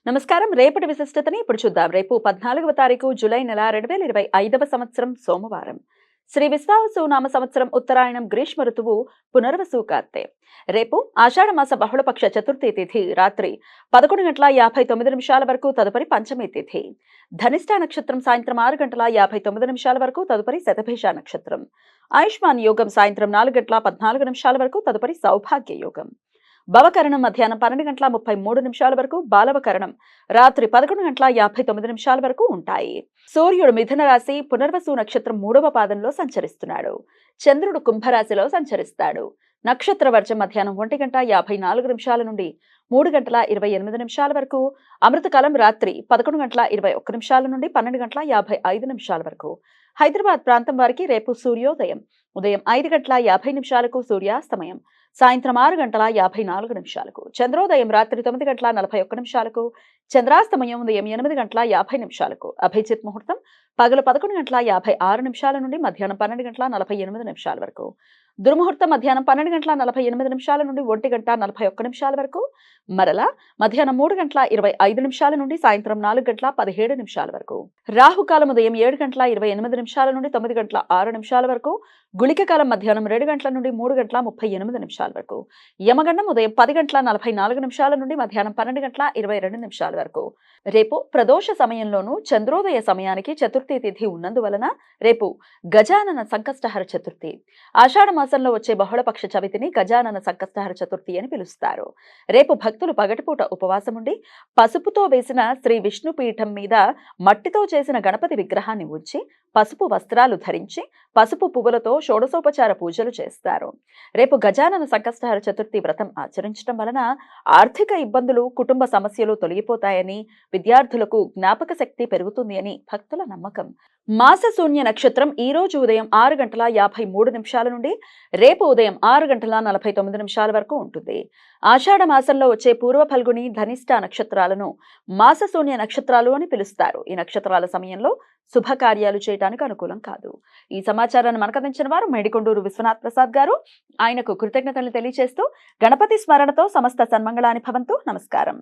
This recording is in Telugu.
నమస్కారం. రేపటి విశిష్టతని ఇప్పుడు చూద్దాం. రేపు 14వ తారీఖు జూలై నెల 2025వ సంవత్సరం సోమవారం. శ్రీ విశ్వావసు నామ సంవత్సరం ఉత్తరాయణం గ్రీష్మ ఋతువు పునర్వసు కార్తె. రేపు ఆషాఢమాస బహుళపక్ష చతుర్థి తిథి రాత్రి 11:59 వరకు, తదుపరి పంచమి తిథి. ధనిష్ట నక్షత్రం సాయంత్రం 6:59 వరకు, తదుపరి శతభిష నక్షత్రం. ఆయుష్మాన్ యోగం సాయంత్రం 4:14 వరకు, తదుపరి సౌభాగ్య యోగం. భవకరణం మధ్యాహ్నం 12:33 వరకు, బాలవకరణం రాత్రి 11:59 వరకు ఉంటాయి. సూర్యుడు మిథున రాశి పునర్వసు నక్షత్రం 3వ పాదంలో సంచరిస్తున్నాడు. చంద్రుడు కుంభరాశిలో సంచరిస్తాడు. నక్షత్ర వర్జం మధ్యాహ్నం 1:54 నుండి 3:28 వరకు, అమృతకాలం రాత్రి 11:21 నుండి 12:55 వరకు. హైదరాబాద్ ప్రాంతం వారికి రేపు సూర్యోదయం ఉదయం 5:50 సూర్యాస్తమయం సాయంత్రం 6:54. చంద్రోదయం రాత్రి 9:41. చంద్రాస్తమయం ఉదయం 8:50. అభిజిత్ ముహూర్తం పగలు 11:56 నుండి మధ్యాహ్నం 12:48 వరకు. దుర్ముహూర్తం మధ్యాహ్నం 12:48 నుండి 1:41 వరకు. మరలా మధ్యాహ్నం 3:25 నుండి సాయంత్రం 4:17 వరకు. రాహుకాలం ఉదయం 7:28 నుండి 9:06 వరకు. గుళిక కాలం మధ్యాహ్నం 2 గంటల నుండి 3:38 వరకు. యమగండం ఉదయం 10:44 నుండి మధ్యాహ్నం 12:22 వరకు. రేపు ప్రదోష సమయంలోనూ చంద్రోదయ సమయానికి చతుర్థి తిథి ఉన్నందువలన రేపు గజానన సంకష్టహర చతుర్థి. ఆషాఢ మాసంలో వచ్చే బహుళపక్ష చవితిని గజానన సంకష్టహర చతుర్థి అని పిలుస్తారు. రేపు భక్తులు పగటిపూట ఉపవాసం ఉండి పసుపుతో వేసిన శ్రీ విష్ణు పీఠం మీద మట్టితో చేసిన గణపతి విగ్రహాన్ని ఉంచి పసుపు వస్త్రాలు ధరించి పసుపు పువ్వులతో షోడశోపచార పూజలు చేస్తారు. రేపు గజానన సంకష్టహర చతుర్థి వ్రతం ఆచరించడం వలన ఆర్థిక ఇబ్బందులు, కుటుంబ సమస్యలు తొలగిపోతాయని, విద్యార్థులకు జ్ఞాపక శక్తి పెరుగుతుంది అని భక్తుల నమ్మకం. మాస శూన్య నక్షత్రం ఈ రోజు ఉదయం 6:53 నుండి రేపు ఉదయం 6:49 వరకు ఉంటుంది. ఆషాఢ మాసంలో వచ్చే పూర్వ ఫల్గుని, ధనిష్ట నక్షత్రాలను మాస శూన్య నక్షత్రాలు అని పిలుస్తారు. ఈ నక్షత్రాల సమయంలో శుభకార్యాలు చేయడానికి అనుకూలం కాదు. ఈ సమాచారాన్ని మనకందించిన వారు మేడికొండూరు విశ్వనాథ్ ప్రసాద్ గారు. ఆయనకు కృతజ్ఞతలు తెలియజేస్తూ గణపతి స్మరణతో సమస్త సన్మంగళాని భవంతు. నమస్కారం.